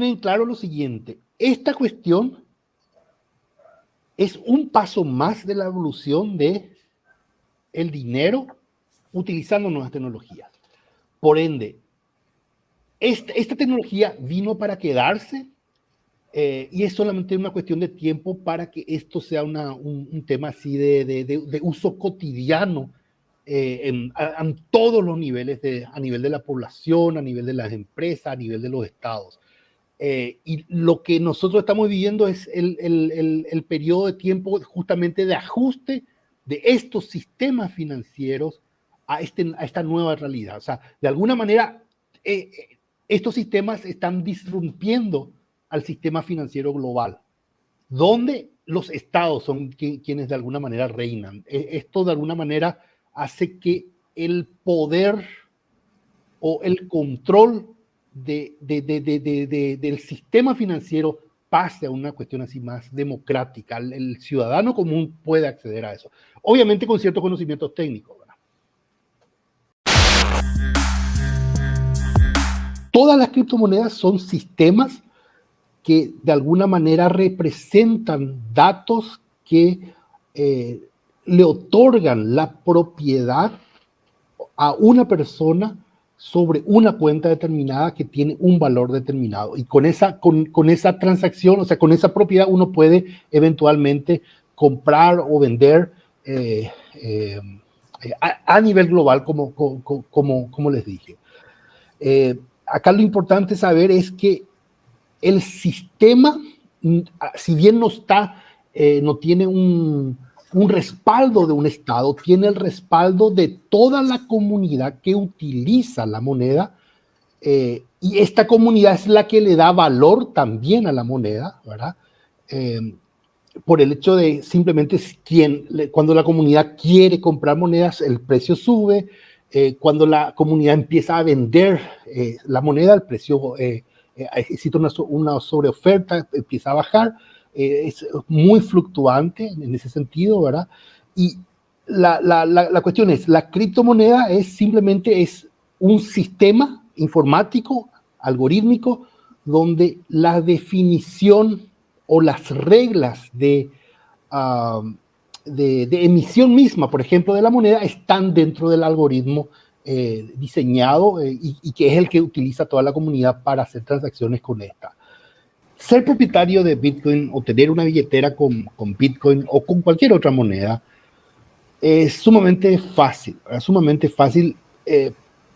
tener claro lo siguiente. Esta cuestión es un paso más de la evolución del dinero utilizando nuevas tecnologías. Por ende, esta tecnología vino para quedarse y es solamente una cuestión de tiempo para que esto sea un tema así de uso cotidiano en todos los niveles, a nivel de la población, a nivel de las empresas, a nivel de los estados. Y lo que nosotros estamos viviendo es el periodo de tiempo justamente de ajuste de estos sistemas financieros a esta nueva realidad. O sea, de alguna manera, estos sistemas están disrumpiendo al sistema financiero global, donde los estados son quienes de alguna manera reinan. Esto de alguna manera hace que el poder o el control del sistema financiero pase a una cuestión así más democrática. El ciudadano común puede acceder a eso. Obviamente con ciertos conocimientos técnicos, ¿verdad? Todas las criptomonedas son sistemas que de alguna manera representan datos que le otorgan la propiedad a una persona sobre una cuenta determinada que tiene un valor determinado. Y con esa transacción, o sea, con esa propiedad uno puede eventualmente comprar o vender a nivel global, como les dije. Acá lo importante saber es que el sistema, si bien no tiene un respaldo de un Estado, tiene el respaldo de toda la comunidad que utiliza la moneda, y esta comunidad es la que le da valor también a la moneda, ¿verdad? Por el hecho de simplemente cuando la comunidad quiere comprar monedas, el precio sube. Cuando la comunidad empieza a vender la moneda, el precio existe una sobreoferta, empieza a bajar. Es muy fluctuante en ese sentido, ¿verdad? Y la cuestión es, la criptomoneda simplemente es un sistema informático, algorítmico, donde la definición o las reglas de emisión misma, por ejemplo, de la moneda, están dentro del algoritmo diseñado y que es el que utiliza toda la comunidad para hacer transacciones con esta. Ser propietario de Bitcoin o tener una billetera con Bitcoin o con cualquier otra moneda es sumamente fácil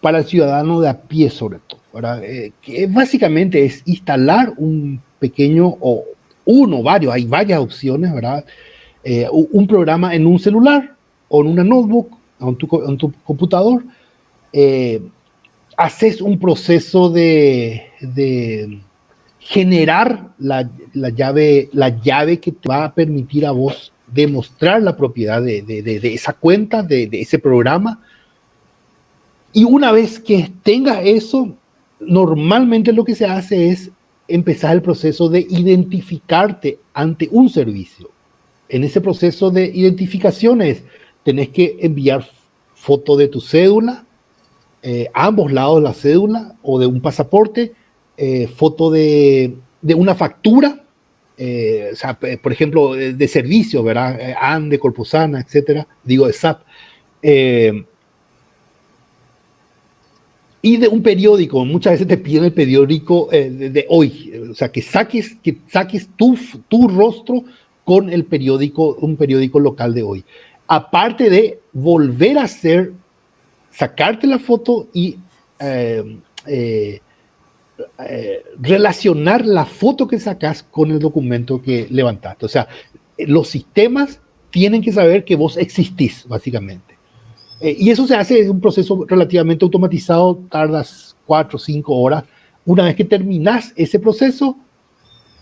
para el ciudadano de a pie, sobre todo, ¿verdad? Que básicamente es instalar un pequeño o varios, hay varias opciones, ¿verdad? Un programa en un celular o en una notebook o en tu computador. Haces un proceso de generar la llave que te va a permitir a vos demostrar la propiedad de esa cuenta, de ese programa. Y una vez que tengas eso, normalmente lo que se hace es empezar el proceso de identificarte ante un servicio. En ese proceso de identificaciones tenés que enviar foto de tu cédula, a ambos lados de la cédula o de un pasaporte, foto de una factura, o sea, por ejemplo, de servicio, ¿verdad? ANDE, Corposana, etcétera, digo de SAP. Y de un periódico, muchas veces te piden el periódico de hoy, o sea, que saques tu rostro con un periódico local de hoy. Aparte de volver a sacarte la foto y relacionar la foto que sacas con el documento que levantaste. O sea, los sistemas tienen que saber que vos existís, básicamente. Y eso se hace, es un proceso relativamente automatizado, tardas 4 o 5 horas. Una vez que terminás ese proceso,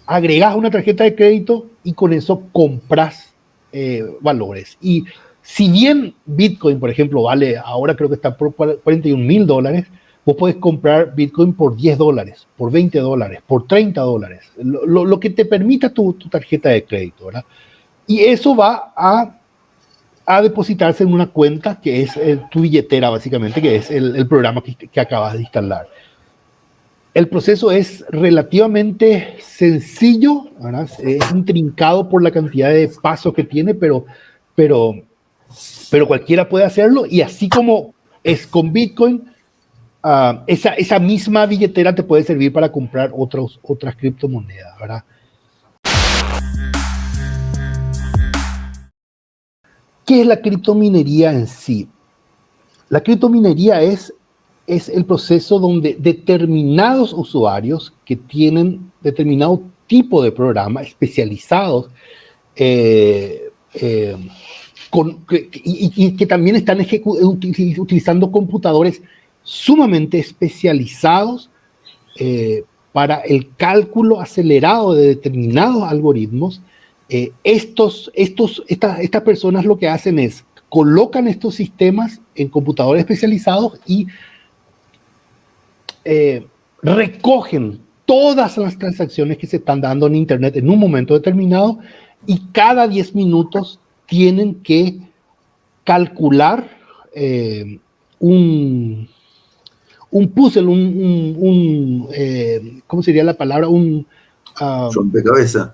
agregás una tarjeta de crédito y con eso compras valores. Y si bien Bitcoin, por ejemplo, vale, ahora creo que está por $41,000, vos podés comprar Bitcoin por $10, por $20, por $30, lo que te permita tu tarjeta de crédito, ¿verdad? Y eso va a depositarse en una cuenta que es tu billetera, básicamente, que es el programa que acabas de instalar. El proceso es relativamente sencillo, ¿verdad? Es intrincado por la cantidad de pasos que tiene, pero cualquiera puede hacerlo, y así como es con Bitcoin, esa misma billetera te puede servir para comprar otras criptomonedas, ¿verdad? ¿Qué es la criptominería en sí? La criptominería es el proceso donde determinados usuarios que tienen determinado tipo de programa especializados y que también están utilizando computadores sumamente especializados para el cálculo acelerado de determinados algoritmos. Estas personas lo que hacen es colocan estos sistemas en computadores especializados y recogen todas las transacciones que se están dando en Internet en un momento determinado, y cada 10 minutos tienen que calcular un puzzle, ¿cómo sería la palabra? Rompecabezas.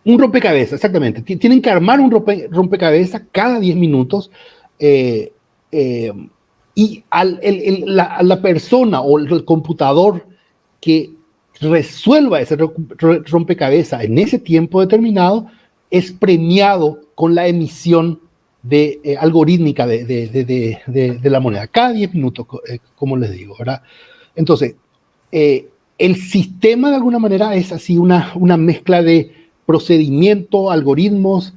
Un rompecabezas, exactamente. Tienen que armar un rompecabezas cada 10 minutos y la persona o el computador que resuelva ese rompecabezas en ese tiempo determinado es premiado con la emisión algorítmica de la moneda, cada 10 minutos, como les digo, ¿verdad? Entonces, el sistema de alguna manera es así una mezcla de procedimiento, algoritmos,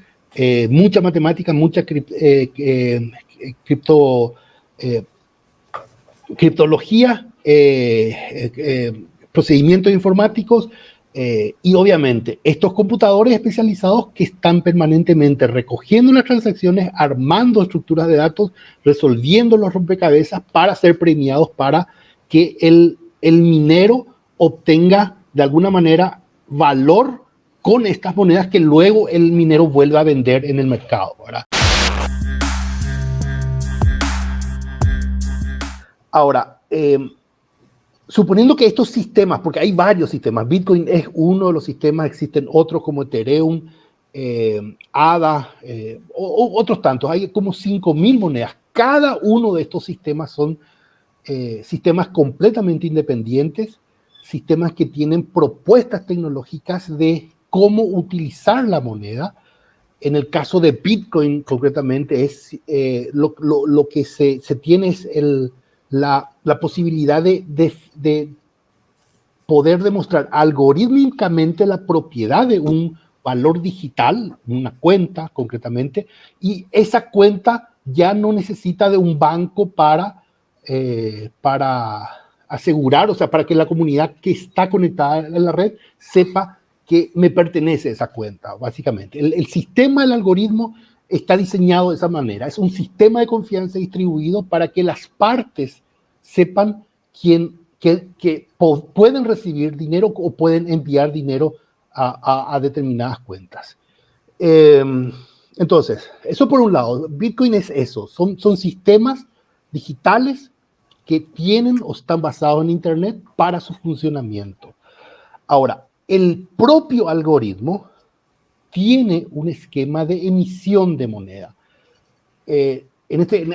mucha matemática, mucha criptología, procedimientos informáticos, y obviamente estos computadores especializados que están permanentemente recogiendo las transacciones, armando estructuras de datos, resolviendo los rompecabezas para ser premiados, para que el minero obtenga de alguna manera valor con estas monedas que luego el minero vuelve a vender en el mercado, ¿verdad? Ahora, suponiendo que estos sistemas, porque hay varios sistemas, Bitcoin es uno de los sistemas, existen otros como Ethereum, ADA, otros tantos, hay como 5.000 monedas. Cada uno de estos sistemas son sistemas completamente independientes, sistemas que tienen propuestas tecnológicas de cómo utilizar la moneda. En el caso de Bitcoin, concretamente, es lo que se tiene es la posibilidad de poder demostrar algorítmicamente la propiedad de un valor digital, una cuenta concretamente, y esa cuenta ya no necesita de un banco para asegurar, o sea, para que la comunidad que está conectada en la red sepa que me pertenece esa cuenta, básicamente. El sistema del algoritmo está diseñado de esa manera. Es un sistema de confianza distribuido para que las partes sepan que pueden recibir dinero o pueden enviar dinero a determinadas cuentas. Entonces, eso por un lado. Bitcoin es eso. Son sistemas digitales que tienen o están basados en Internet para su funcionamiento. Ahora, el propio algoritmo tiene un esquema de emisión de moneda.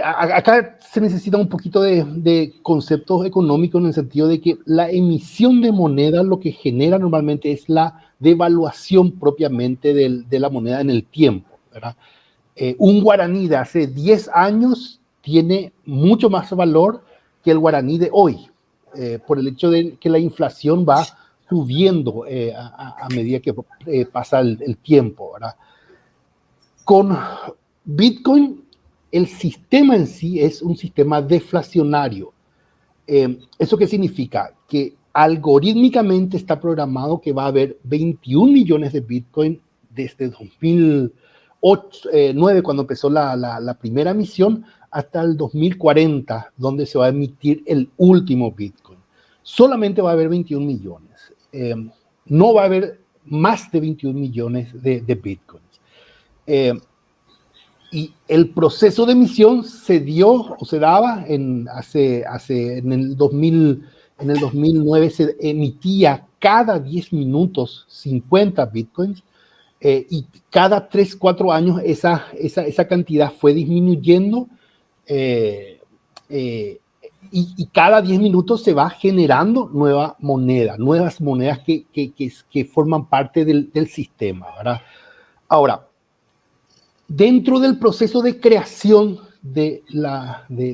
Acá se necesita un poquito de conceptos económicos, en el sentido de que la emisión de moneda lo que genera normalmente es la devaluación propiamente de la moneda en el tiempo, ¿verdad? Un guaraní de hace 10 años tiene mucho más valor que el guaraní de hoy, por el hecho de que la inflación va subiendo a medida que pasa el tiempo, ¿verdad? Con Bitcoin, el sistema en sí es un sistema deflacionario. ¿Eso qué significa? Que algorítmicamente está programado que va a haber 21 millones de Bitcoin desde 2009, cuando empezó la primera emisión, hasta el 2040, donde se va a emitir el último Bitcoin. Solamente va a haber 21 millones. No va a haber más de 21 millones de Bitcoins. Y el proceso de emisión se dio o se daba en el 2000, en el 2009 se emitía cada 10 minutos 50 bitcoins, y cada 3, 4 años esa cantidad fue disminuyendo, y cada 10 minutos se va generando nuevas monedas que forman parte del sistema, ¿verdad? Ahora, dentro del proceso de creación de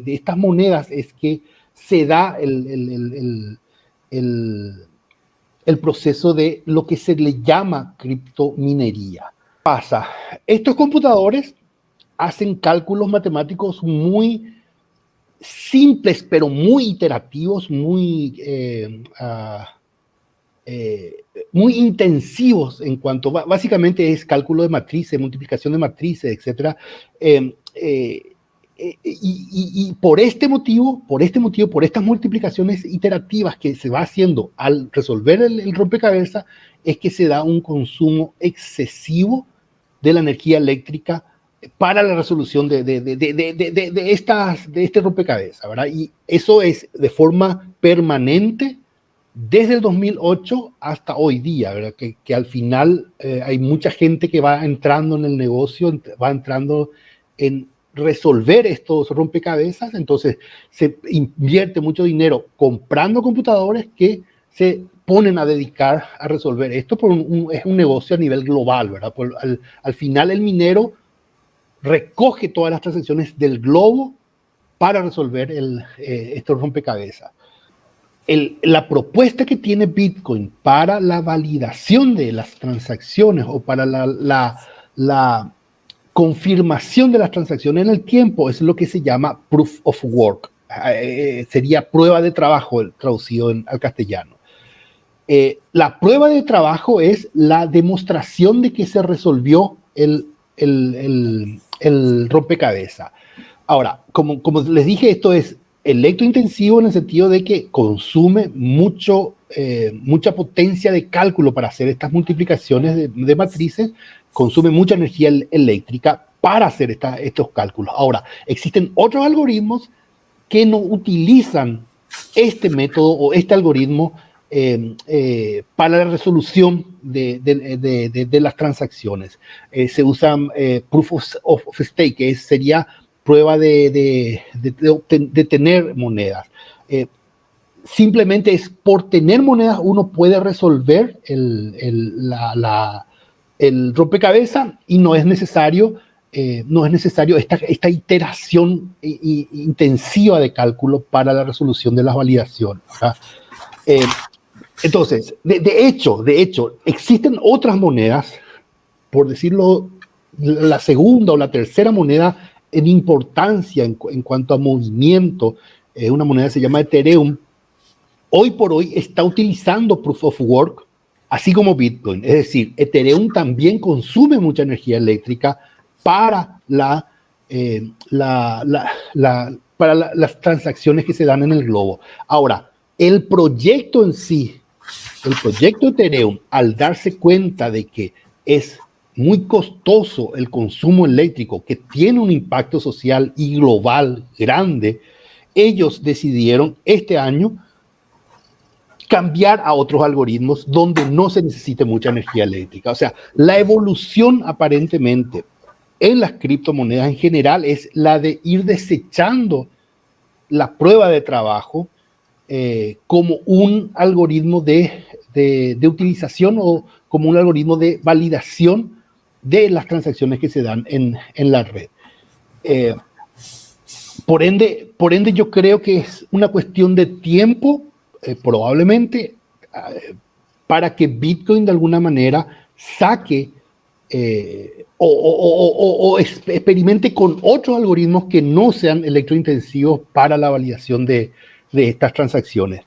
estas monedas es que se da el proceso de lo que se le llama criptominería. Pasa, estos computadores hacen cálculos matemáticos muy simples, pero muy iterativos, muy intensivos en cuanto, básicamente es cálculo de matrices, multiplicación de matrices, etc. Y por este motivo, por estas multiplicaciones iterativas que se va haciendo al resolver el rompecabezas, es que se da un consumo excesivo de la energía eléctrica para la resolución de este rompecabezas, ¿verdad? Y eso es de forma permanente desde el 2008 hasta hoy día, ¿verdad? Que al final hay mucha gente que va entrando en el negocio, va entrando en resolver estos rompecabezas, entonces se invierte mucho dinero comprando computadores que se ponen a dedicar a resolver esto. Es un negocio a nivel global, ¿verdad? Al final el minero recoge todas las transacciones del globo para resolver estos rompecabezas. La propuesta que tiene Bitcoin para la validación de las transacciones o para la confirmación de las transacciones en el tiempo es lo que se llama proof of work. Sería prueba de trabajo traducido al castellano. La prueba de trabajo es la demostración de que se resolvió el rompecabezas. Ahora, como les dije, esto es electrointensivo en el sentido de que consume mucha potencia de cálculo para hacer estas multiplicaciones de matrices, consume mucha energía eléctrica para hacer estos cálculos. Ahora, existen otros algoritmos que no utilizan este método o este algoritmo para la resolución de las transacciones. Se usan proof of stake, que sería prueba de tener monedas. Simplemente es por tener monedas uno puede resolver el rompecabezas y no es necesario esta iteración intensiva de cálculo para la resolución de las validaciones. Entonces, de hecho, existen otras monedas, por decirlo, la segunda o la tercera moneda en importancia en cuanto a movimiento, una moneda que se llama Ethereum, hoy por hoy está utilizando Proof of Work, así como Bitcoin. Es decir, Ethereum también consume mucha energía eléctrica para las transacciones que se dan en el globo. Ahora, el proyecto en sí, el proyecto Ethereum, al darse cuenta de que es muy costoso el consumo eléctrico, que tiene un impacto social y global grande, ellos decidieron este año cambiar a otros algoritmos donde no se necesite mucha energía eléctrica. O sea, la evolución aparentemente en las criptomonedas en general es la de ir desechando la prueba de trabajo como un algoritmo de utilización o como un algoritmo de validación de las transacciones que se dan en la red. Por ende, yo creo que es una cuestión de tiempo, probablemente, para que Bitcoin de alguna manera saque o experimente con otros algoritmos que no sean electrointensivos para la validación de estas transacciones.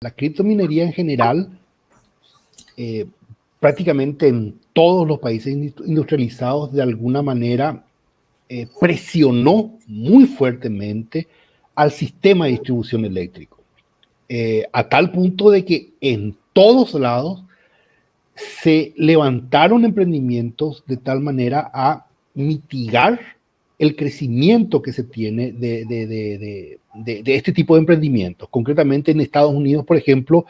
La criptominería en general, prácticamente en todos los países industrializados, de alguna manera presionó muy fuertemente al sistema de distribución eléctrico, a tal punto de que en todos lados se levantaron emprendimientos de tal manera a mitigar el crecimiento que se tiene de este tipo de emprendimientos. Concretamente en Estados Unidos, por ejemplo,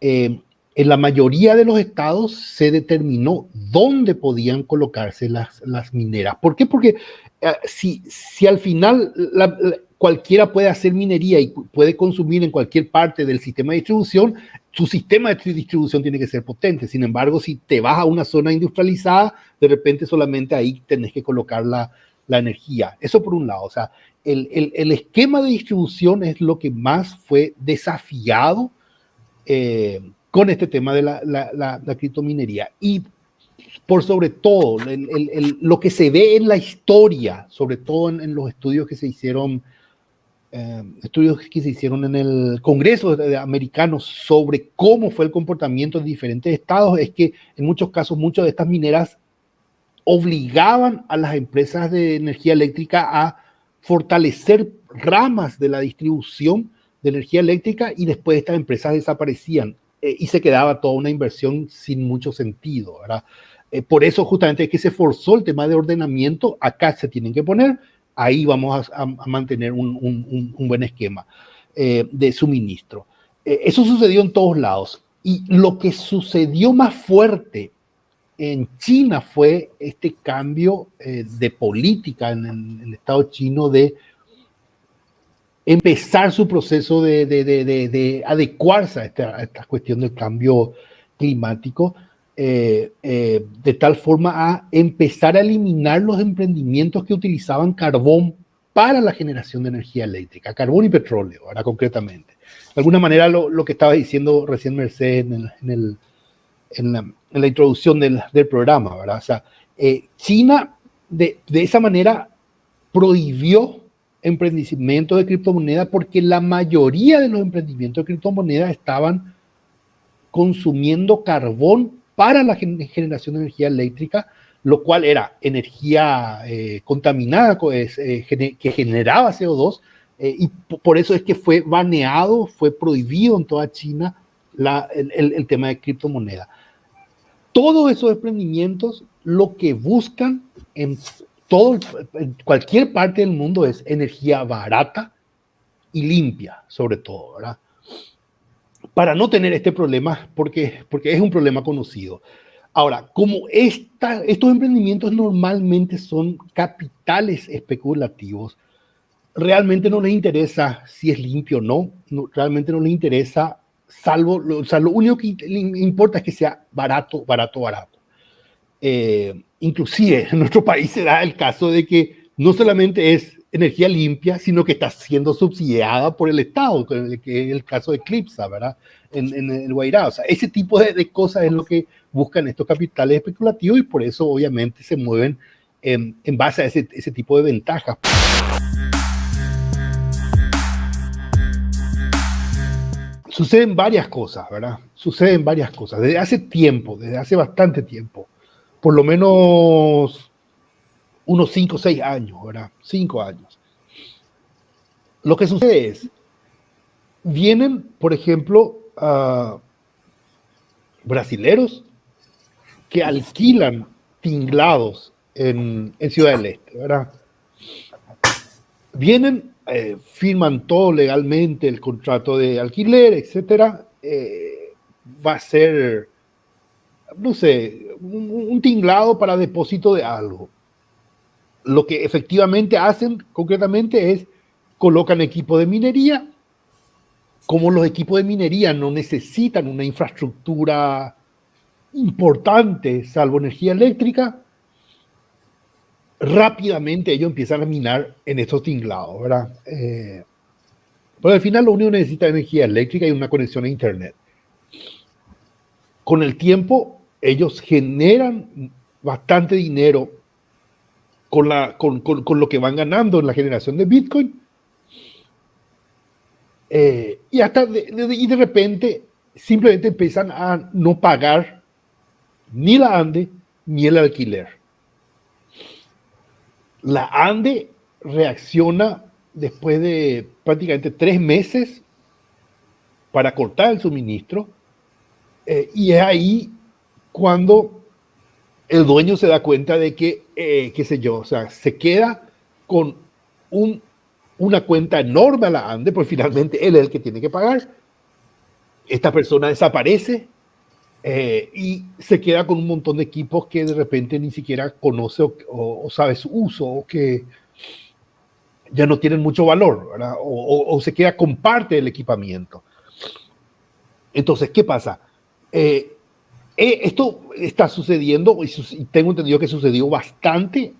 en la mayoría de los estados se determinó dónde podían colocarse las mineras. ¿Por qué? Porque si al final cualquiera puede hacer minería y puede consumir en cualquier parte del sistema de distribución, su sistema de distribución tiene que ser potente. Sin embargo, si te vas a una zona industrializada, de repente solamente ahí tenés que colocar la energía. Eso por un lado. O sea, el esquema de distribución es lo que más fue desafiado con este tema de la criptominería. Y por sobre todo, lo que se ve en la historia, sobre todo en los estudios que se hicieron, en el Congreso americano sobre cómo fue el comportamiento de diferentes estados, es que en muchos casos muchas de estas mineras obligaban a las empresas de energía eléctrica a fortalecer ramas de la distribución de energía eléctrica y después estas empresas desaparecían y se quedaba toda una inversión sin mucho sentido, ¿verdad? Por eso justamente es que se forzó el tema de ordenamiento. Acá se tienen que poner, ahí vamos a mantener un buen esquema de suministro. Eso sucedió en todos lados. Y lo que sucedió más fuerte en China fue este cambio de política en el Estado chino de empezar su proceso de adecuarse a esta cuestión del cambio climático, de tal forma a empezar a eliminar los emprendimientos que utilizaban carbón para la generación de energía eléctrica, carbón y petróleo, ahora concretamente. De alguna manera lo que estaba diciendo recién Mercedes en la introducción del programa, ¿verdad? O sea, China de esa manera prohibió emprendimiento de criptomonedas porque la mayoría de los emprendimientos de criptomonedas estaban consumiendo carbón para la generación de energía eléctrica, lo cual era energía contaminada que generaba CO2, y por eso es que fue baneado, fue prohibido en toda China el tema de criptomonedas. Todos esos emprendimientos lo que buscan en cualquier parte del mundo es energía barata y limpia, sobre todo, ¿verdad? Para no tener este problema, porque es un problema conocido. Ahora, como estos emprendimientos normalmente son capitales especulativos, realmente no les interesa si es limpio o no, realmente no les interesa, salvo lo único que les importa es que sea barato. Inclusive en nuestro país se da el caso de que no solamente es energía limpia, sino que está siendo subsidiada por el Estado, que es el caso de Eclipsa, ¿verdad? En el Guairá. O sea, ese tipo de cosas es lo que buscan estos capitales especulativos y por eso obviamente se mueven en base a ese tipo de ventajas. Suceden varias cosas, ¿verdad? Suceden varias cosas. Desde hace bastante tiempo. Por lo menos unos 5 o 6 años, ¿verdad? 5 años. Lo que sucede es, vienen, por ejemplo, brasileros que alquilan tinglados en Ciudad del Este, ¿verdad? Vienen, firman todo legalmente, el contrato de alquiler, etcétera. Va a ser, no sé, un tinglado para depósito de algo. Lo que efectivamente hacen concretamente es colocan equipo de minería. Como los equipos de minería no necesitan una infraestructura importante, salvo energía eléctrica, rápidamente ellos empiezan a minar en estos tinglados, ¿verdad? Pero al final lo único que necesita es energía eléctrica y una conexión a internet. Con el tiempo, ellos generan bastante dinero con lo que van ganando en la generación de Bitcoin. Y de repente simplemente empiezan a no pagar ni la ANDE ni el alquiler. La ANDE reacciona después de prácticamente 3 meses para cortar el suministro, y es ahí cuando el dueño se da cuenta de que, qué sé yo, o sea, se queda con una cuenta enorme a la ANDE, pues finalmente él es el que tiene que pagar. Esta persona desaparece y se queda con un montón de equipos que de repente ni siquiera conoce o sabe su uso, o que ya no tienen mucho valor, ¿verdad? O se queda con parte del equipamiento. Entonces, ¿qué pasa? Esto está sucediendo, y tengo entendido que sucedió bastante,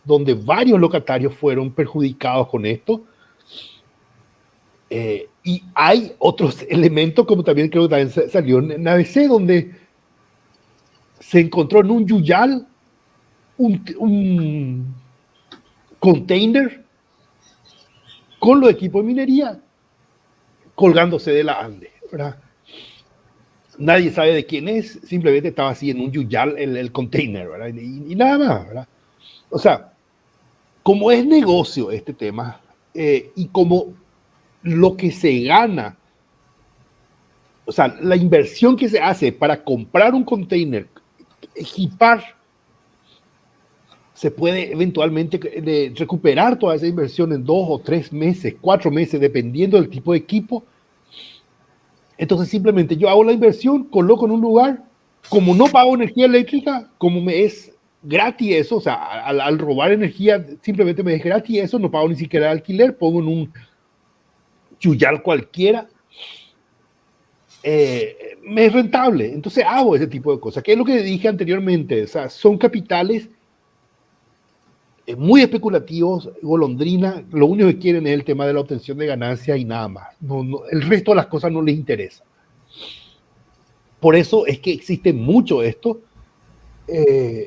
donde varios locatarios fueron perjudicados con esto. Y hay otros elementos, como también creo que también salió en ABC, donde se encontró en un Yuyal un container con los equipos de minería colgándose de la Ande, ¿verdad? Nadie sabe de quién es, simplemente estaba así en un Yuyal el container, ¿verdad? Y nada más, ¿verdad? O sea, como es negocio este tema, y como lo que se gana, o sea, la inversión que se hace para comprar un container, equipar, se puede eventualmente recuperar toda esa inversión en 2 o 3 meses, 4 meses, dependiendo del tipo de equipo. Entonces simplemente yo hago la inversión, coloco en un lugar, como no pago energía eléctrica, como me es gratis eso, o sea, al robar energía simplemente me es gratis eso, no pago ni siquiera el alquiler, pongo en un Yuyal cualquiera, me es rentable. Entonces hago ese tipo de cosas, que es lo que dije anteriormente, o sea, son capitales muy especulativos, golondrina, lo único que quieren es el tema de la obtención de ganancias y nada más. El resto de las cosas no les interesa. Por eso es que existe mucho esto,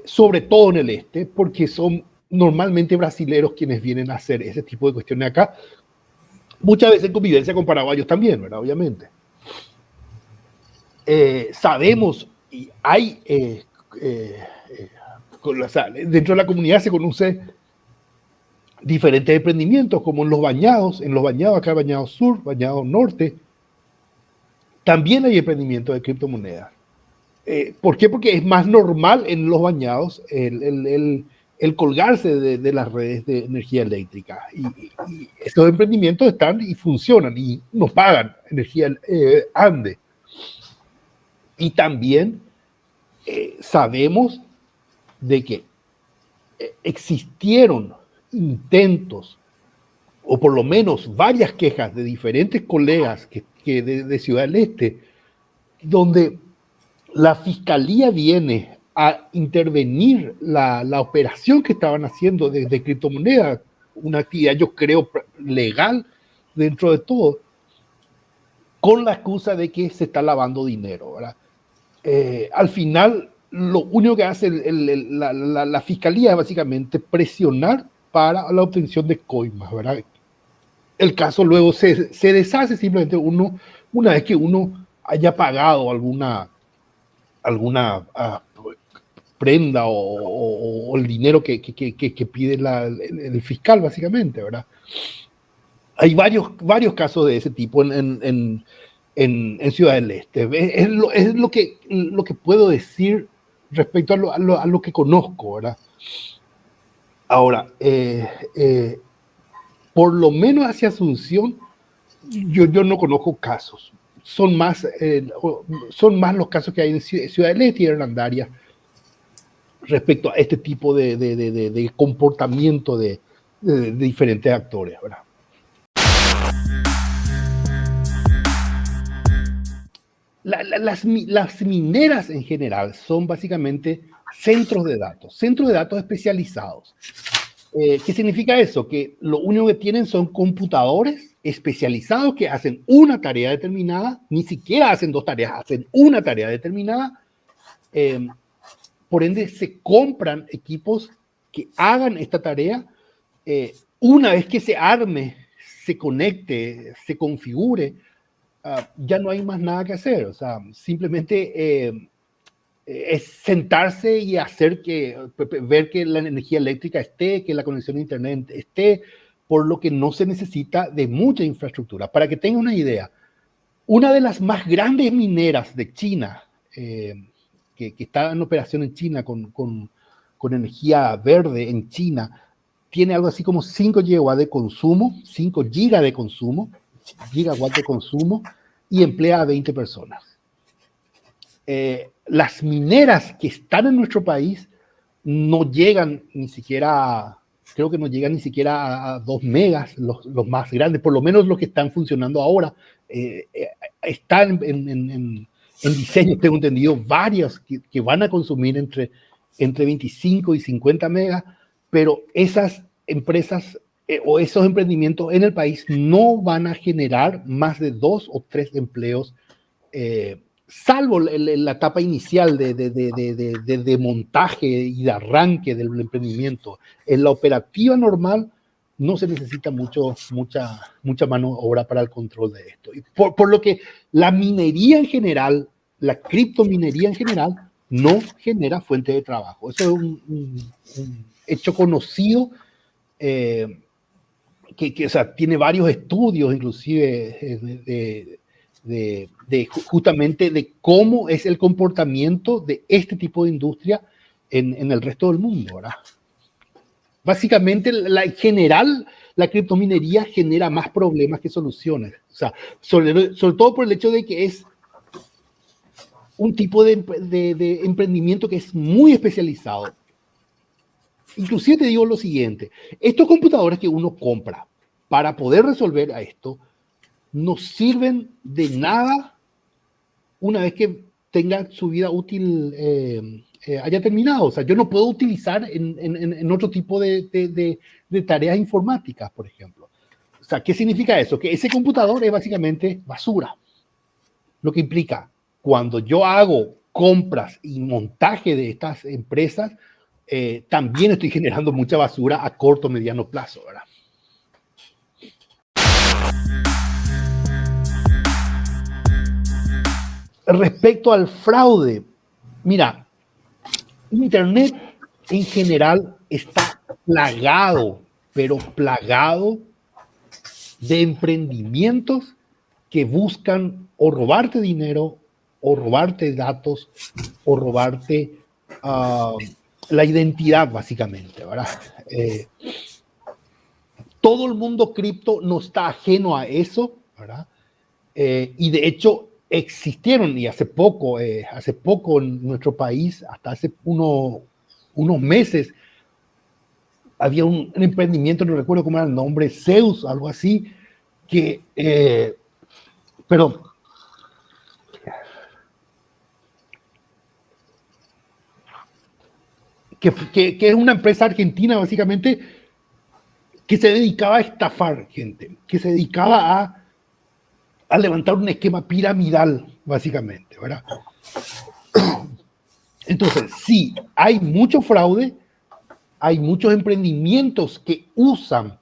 sobre todo en el este, porque son normalmente brasileros quienes vienen a hacer ese tipo de cuestiones acá, muchas veces en convivencia con paraguayos también, ¿verdad? Obviamente. Sabemos y hay, o sea, dentro de la comunidad se conoce diferentes emprendimientos, como en los bañados, acá Bañados Sur, Bañados Norte, también hay emprendimientos de criptomonedas. ¿Por qué? Porque es más normal en los bañados el colgarse de las redes de energía eléctrica. Y estos emprendimientos están y funcionan y nos pagan energía ANDE. Y también sabemos de que existieron intentos, o por lo menos varias quejas de diferentes colegas que de Ciudad del Este, donde la fiscalía viene a intervenir la operación que estaban haciendo de criptomonedas, una actividad yo creo legal dentro de todo, con la excusa de que se está lavando dinero, ¿verdad? Al final, lo único que hace la fiscalía es básicamente presionar para la obtención de coimas, ¿verdad? El caso luego se deshace simplemente una vez que uno haya pagado alguna prenda o el dinero que pide el fiscal, básicamente, ¿verdad? Hay varios casos de ese tipo en Ciudad del Este. Es lo que puedo decir respecto a lo que conozco, ¿verdad? Ahora, por lo menos hacia Asunción, yo no conozco casos. Son más los casos que hay en Ciudad del Este y Hernandaria respecto a este tipo de comportamiento de diferentes actores, ¿verdad? Las mineras en general son básicamente centros de datos especializados. ¿Qué significa eso? Que lo único que tienen son computadores especializados que hacen una tarea determinada, ni siquiera hacen 2 tareas, hacen una tarea determinada. Por ende, se compran equipos que hagan esta tarea. Una vez que se arme, se conecte, se configure, ya no hay más nada que hacer. O sea, simplemente es sentarse y ver que la energía eléctrica esté, que la conexión a internet esté, por lo que no se necesita de mucha infraestructura. Para que tengan una idea, una de las más grandes mineras de China, que que está en operación en China con energía verde en China, tiene algo así como 5 gigawatts de consumo, 5 gigas de consumo, gigawatts de consumo, y emplea a 20 personas. Las mineras que están en nuestro país no llegan ni siquiera, creo que no llegan ni siquiera a 2 megas, los más grandes, por lo menos los que están funcionando ahora. Están en diseño, tengo entendido, varios que van a consumir entre 25 y 50 megas, pero esas empresas o esos emprendimientos en el país no van a generar más de 2 o 3 empleos, salvo la etapa inicial de montaje y de arranque del emprendimiento. En la operativa normal no se necesita mucha mano de obra para el control de esto. Y por lo que la minería en general, la criptominería en general, no genera fuente de trabajo. Eso es un hecho conocido, o sea, tiene varios estudios, inclusive, justamente de cómo es el comportamiento de este tipo de industria en el resto del mundo, ¿verdad? Básicamente, en general, la criptominería genera más problemas que soluciones. O sea, sobre todo por el hecho de que es un tipo de emprendimiento que es muy especializado. Inclusive te digo lo siguiente, estos computadores que uno compra para poder resolver a esto no sirven de nada una vez que tenga su vida útil, haya terminado. O sea, yo no puedo utilizar en otro tipo de tareas informáticas, por ejemplo. O sea, ¿qué significa eso? Que ese computador es básicamente basura. Lo que implica, cuando yo hago compras y montaje de estas empresas, también estoy generando mucha basura a corto o mediano plazo, ¿verdad? Respecto al fraude, mira, Internet en general está plagado, pero plagado de emprendimientos que buscan o robarte dinero, o robarte datos, o robarte la identidad, básicamente, ¿verdad? Todo el mundo cripto no está ajeno a eso, ¿verdad? Y de hecho existieron, y hace poco en nuestro país, hasta hace unos meses, había un emprendimiento, no recuerdo cómo era el nombre, Zeus, algo así, que, que es una empresa argentina, básicamente, que se dedicaba a estafar gente, que se dedicaba a levantar un esquema piramidal, básicamente, ¿verdad? Entonces, sí, hay mucho fraude, hay muchos emprendimientos que usan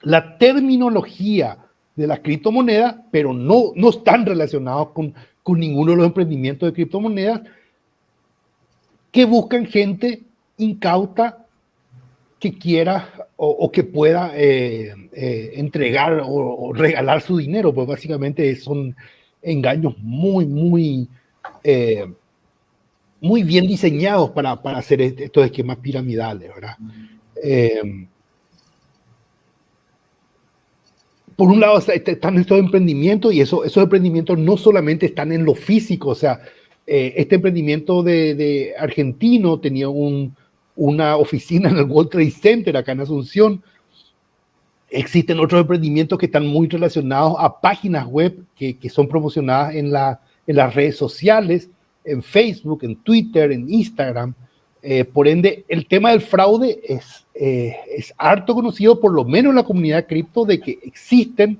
la terminología de la criptomoneda, pero no están relacionados con ninguno de los emprendimientos de criptomonedas, que buscan gente incauta que quiera o que pueda entregar o regalar su dinero, pues básicamente son engaños muy bien diseñados para hacer estos esquemas piramidales, ¿verdad? Por un lado están estos emprendimientos, y esos emprendimientos no solamente están en lo físico. O sea, este emprendimiento de argentino tenía una oficina en el World Trade Center acá en Asunción. Existen otros emprendimientos que están muy relacionados a páginas web que son promocionadas en las redes sociales, en Facebook, en Twitter, en Instagram. Por ende, el tema del fraude es harto conocido, por lo menos en la comunidad cripto, de que existen,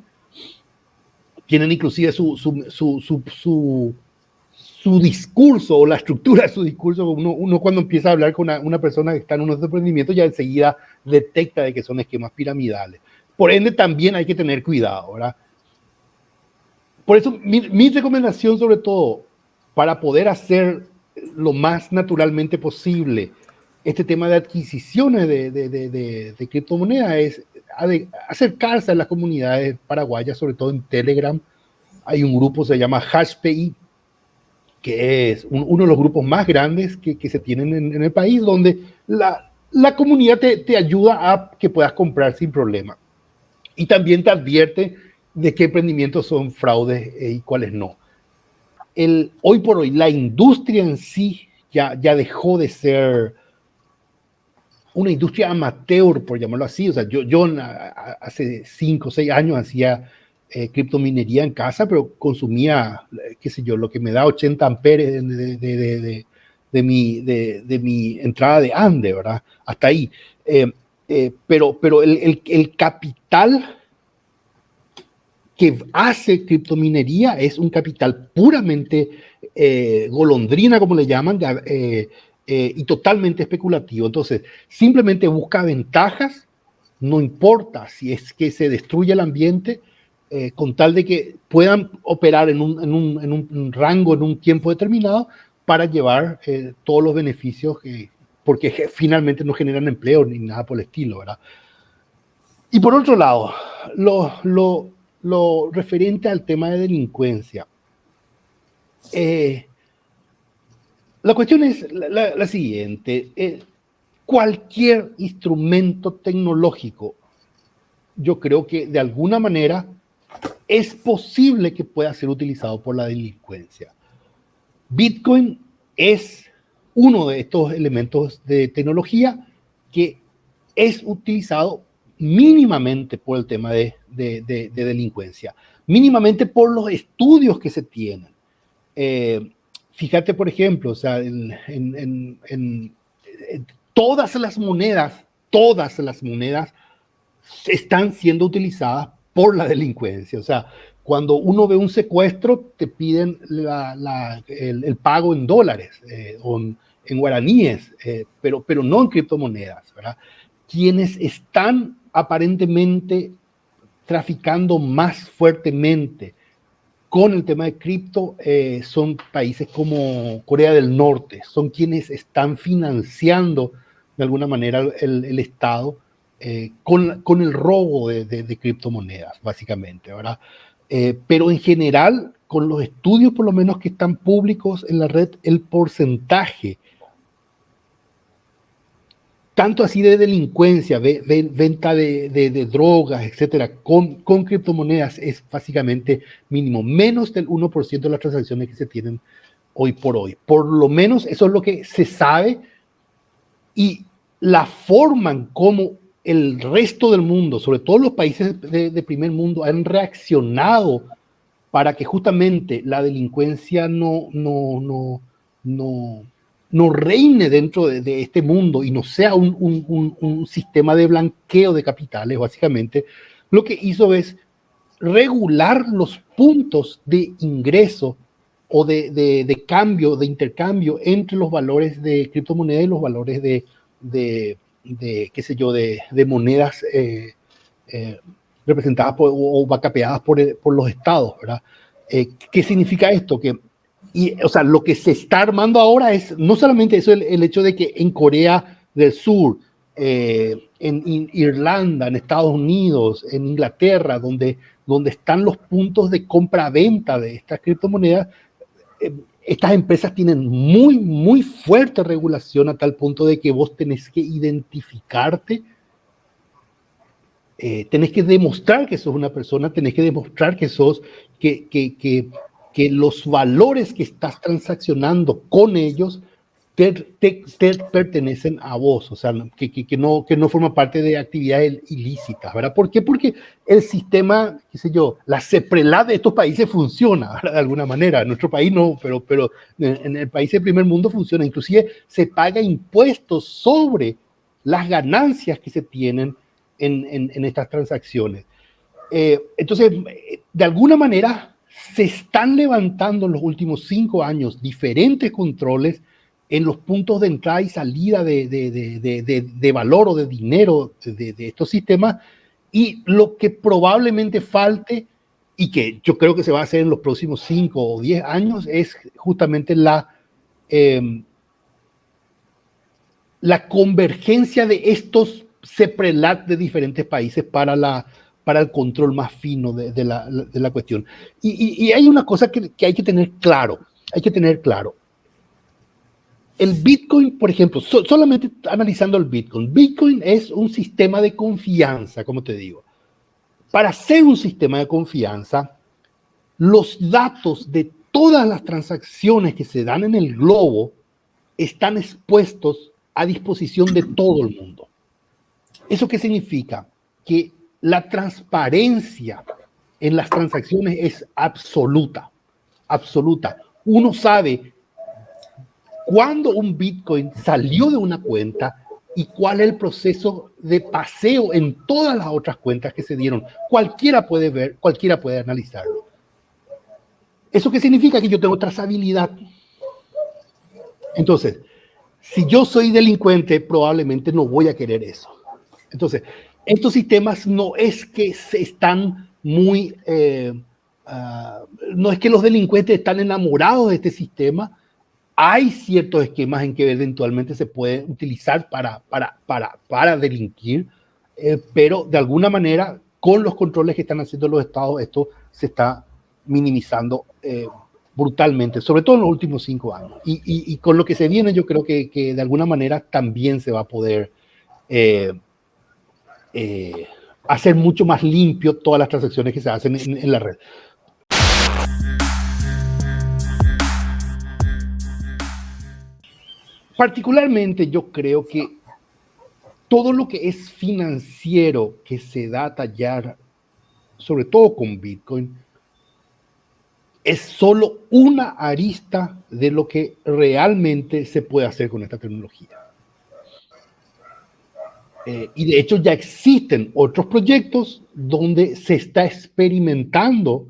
tienen inclusive su discurso o la estructura de su discurso. Uno cuando empieza a hablar con una persona que está en unos emprendimientos, ya enseguida detecta de que son esquemas piramidales. Por ende, también hay que tener cuidado, ¿verdad? Por eso, mi recomendación, sobre todo, para poder hacer lo más naturalmente posible este tema de adquisiciones de criptomonedas, es acercarse a las comunidades paraguayas, sobre todo en Telegram. Hay un grupo, se llama HashPI, que es uno de los grupos más grandes que se tienen en el país, donde la comunidad te ayuda a que puedas comprar sin problema. Y también te advierte de qué emprendimientos son fraudes y cuáles no. Hoy por hoy, la industria en sí ya dejó de ser una industria amateur, por llamarlo así. O sea, yo hace 5 o 6 años hacía criptominería en casa, pero consumía, qué sé yo, lo que me da 80 amperes de mi entrada de ANDE, ¿verdad? Hasta ahí. Pero el capital que hace criptominería es un capital puramente golondrina, como le llaman, y totalmente especulativo. Entonces, simplemente busca ventajas, no importa si es que se destruye el ambiente, con tal de que puedan operar en un rango, en un tiempo determinado, para llevar todos los beneficios, porque finalmente no generan empleo ni nada por el estilo, ¿verdad? Y por otro lado, lo referente al tema de delincuencia. La cuestión es la siguiente. Cualquier instrumento tecnológico, yo creo que de alguna manera es posible que pueda ser utilizado por la delincuencia. Bitcoin es uno de estos elementos de tecnología que es utilizado mínimamente por el tema de delincuencia, mínimamente por los estudios que se tienen. Fíjate, por ejemplo, o sea, en todas las monedas están siendo utilizadas por la delincuencia. O sea, cuando uno ve un secuestro, te piden el pago en dólares o en guaraníes, pero no en criptomonedas, ¿verdad? Quienes están aparentemente traficando más fuertemente con el tema de cripto son países como Corea del Norte, son quienes están financiando de alguna manera el Estado con el robo de criptomonedas, básicamente, ¿verdad? Pero en general, con los estudios por lo menos que están públicos en la red, el porcentaje tanto así de delincuencia, venta de drogas, etcétera, con criptomonedas es básicamente mínimo, menos del 1% de las transacciones que se tienen hoy por hoy. Por lo menos eso es lo que se sabe, y la forma en cómo el resto del mundo, sobre todo los países de primer mundo, han reaccionado para que justamente la delincuencia no reine dentro de este mundo y no sea un sistema de blanqueo de capitales, básicamente, lo que hizo es regular los puntos de ingreso o de cambio, de intercambio entre los valores de criptomonedas y los valores de qué sé yo, de monedas representadas o backupeadas por los estados, ¿verdad? ¿Qué significa esto? O sea, lo que se está armando ahora es no solamente eso, el hecho de que en Corea del Sur, en Irlanda, en Estados Unidos, en Inglaterra, donde están los puntos de compra-venta de estas criptomonedas, estas empresas tienen muy, muy fuerte regulación a tal punto de que vos tenés que identificarte, tenés que demostrar que sos una persona, tenés que demostrar que sos, que los valores que estás transaccionando con ellos te pertenecen a vos, o sea, que no forma parte de actividades ilícitas, ¿verdad? ¿Por qué? Porque el sistema, qué sé yo, la CEPRELAT de estos países funciona, ¿verdad? De alguna manera. En nuestro país no, pero en el país del primer mundo funciona. Inclusive se paga impuestos sobre las ganancias que se tienen en estas transacciones. Entonces, de alguna manera, se están levantando en los últimos 5 años diferentes controles en los puntos de entrada y salida de valor o de dinero de estos sistemas, y lo que probablemente falte, y que yo creo que se va a hacer en los próximos 5 o 10 años, es justamente la convergencia de estos CEPRELAT de diferentes países para el control más fino de la cuestión. Y hay una cosa que hay que tener claro. hay que tener claro. El Bitcoin, por ejemplo, solamente analizando el Bitcoin es un sistema de confianza, como te digo. Para ser un sistema de confianza, los datos de todas las transacciones que se dan en el globo están expuestos a disposición de todo el mundo. ¿Eso qué significa? Que la transparencia en las transacciones es absoluta, absoluta. Uno sabe cuándo un Bitcoin salió de una cuenta y cuál es el proceso de paseo en todas las otras cuentas que se dieron. Cualquiera puede ver, cualquiera puede analizarlo. ¿Eso qué significa? Que yo tengo trazabilidad. Entonces, si yo soy delincuente, probablemente no voy a querer eso. Entonces, estos sistemas no es que se están muy... no es que los delincuentes están enamorados de este sistema. Hay ciertos esquemas en que eventualmente se puede utilizar para delinquir, pero de alguna manera, con los controles que están haciendo los estados, esto se está minimizando brutalmente, sobre todo en los últimos 5 años. Y con lo que se viene, yo creo que de alguna manera también se va a poder hacer mucho más limpio todas las transacciones que se hacen en la red. Particularmente yo creo que todo lo que es financiero que se da a tallar, sobre todo con Bitcoin, es solo una arista de lo que realmente se puede hacer con esta tecnología. Y de hecho ya existen otros proyectos donde se está experimentando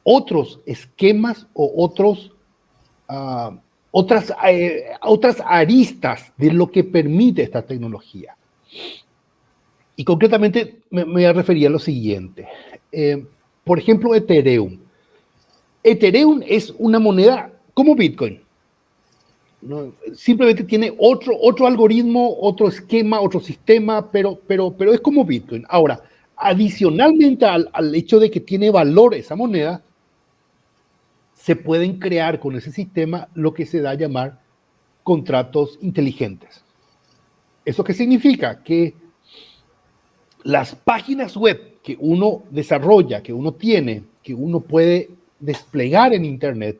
otros esquemas o otras aristas de lo que permite esta tecnología. Y concretamente me voy a referir a lo siguiente. Por ejemplo, Ethereum. Ethereum es una moneda como Bitcoin. ¿No? Simplemente tiene otro algoritmo, otro esquema, otro sistema, pero es como Bitcoin. Ahora, adicionalmente al hecho de que tiene valor esa moneda, se pueden crear con ese sistema lo que se da a llamar contratos inteligentes. ¿Eso qué significa? Que las páginas web que uno desarrolla, que uno tiene, que uno puede desplegar en Internet,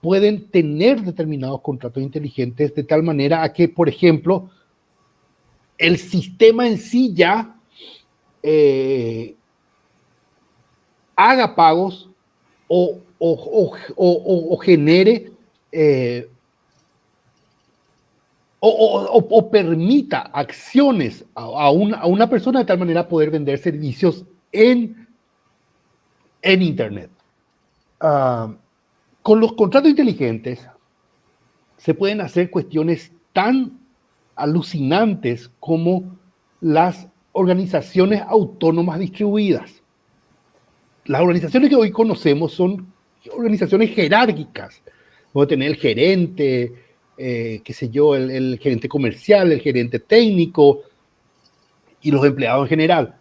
pueden tener determinados contratos inteligentes de tal manera a que, por ejemplo, el sistema en sí ya haga pagos o genere o permita acciones a una persona de tal manera poder vender servicios en Internet. Con los contratos inteligentes se pueden hacer cuestiones tan alucinantes como las organizaciones autónomas distribuidas. Las organizaciones que hoy conocemos son organizaciones jerárquicas. Puede tener el gerente, qué sé yo, el gerente comercial, el gerente técnico y los empleados en general.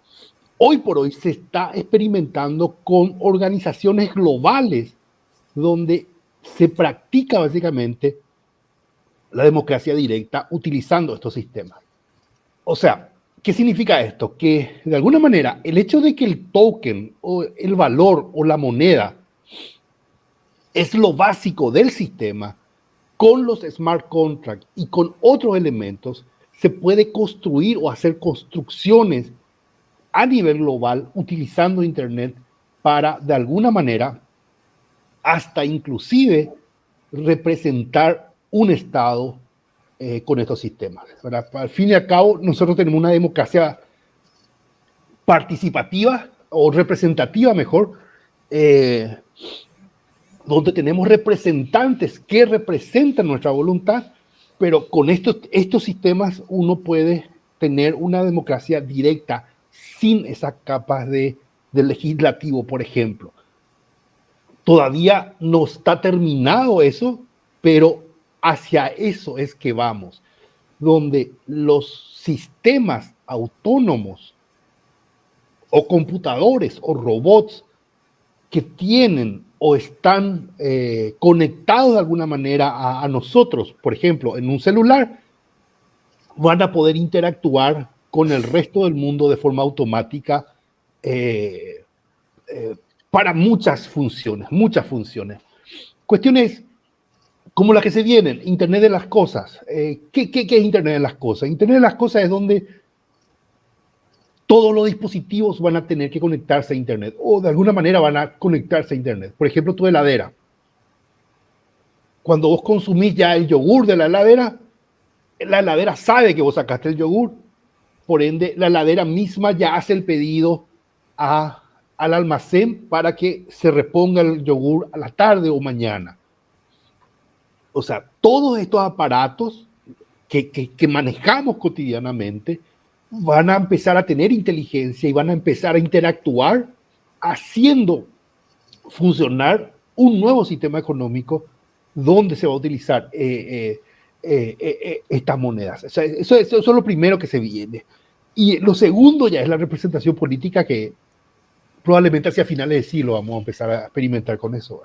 Hoy por hoy se está experimentando con organizaciones globales donde se practica básicamente la democracia directa utilizando estos sistemas. O sea, ¿qué significa esto? Que de alguna manera el hecho de que el token o el valor o la moneda es lo básico del sistema, con los smart contracts y con otros elementos, se puede construir o hacer construcciones a nivel global utilizando Internet para, de alguna manera, hasta inclusive representar un Estado con estos sistemas. ¿Verdad? Al fin y al cabo, nosotros tenemos una democracia participativa o representativa, mejor, donde tenemos representantes que representan nuestra voluntad, pero con estos sistemas uno puede tener una democracia directa sin esas capas del legislativo, por ejemplo. Todavía no está terminado eso, pero hacia eso es que vamos, donde los sistemas autónomos o computadores o robots que tienen o están conectados de alguna manera a nosotros. Por ejemplo, en un celular van a poder interactuar con el resto del mundo de forma automática para muchas funciones. Cuestiones como las que se vienen, Internet de las cosas. ¿Qué es Internet de las cosas? Internet de las cosas es donde todos los dispositivos van a tener que conectarse a Internet o de alguna manera van a conectarse a Internet. Por ejemplo, tu heladera. Cuando vos consumís ya el yogur de la heladera sabe que vos sacaste el yogur. Por ende, la heladera misma ya hace el pedido al almacén para que se reponga el yogur a la tarde o mañana. O sea, todos estos aparatos que manejamos cotidianamente van a empezar a tener inteligencia y van a empezar a interactuar haciendo funcionar un nuevo sistema económico donde se va a utilizar estas monedas. O sea, eso es lo primero que se viene. Y lo segundo ya es la representación política que probablemente hacia finales de siglo vamos a empezar a experimentar con eso.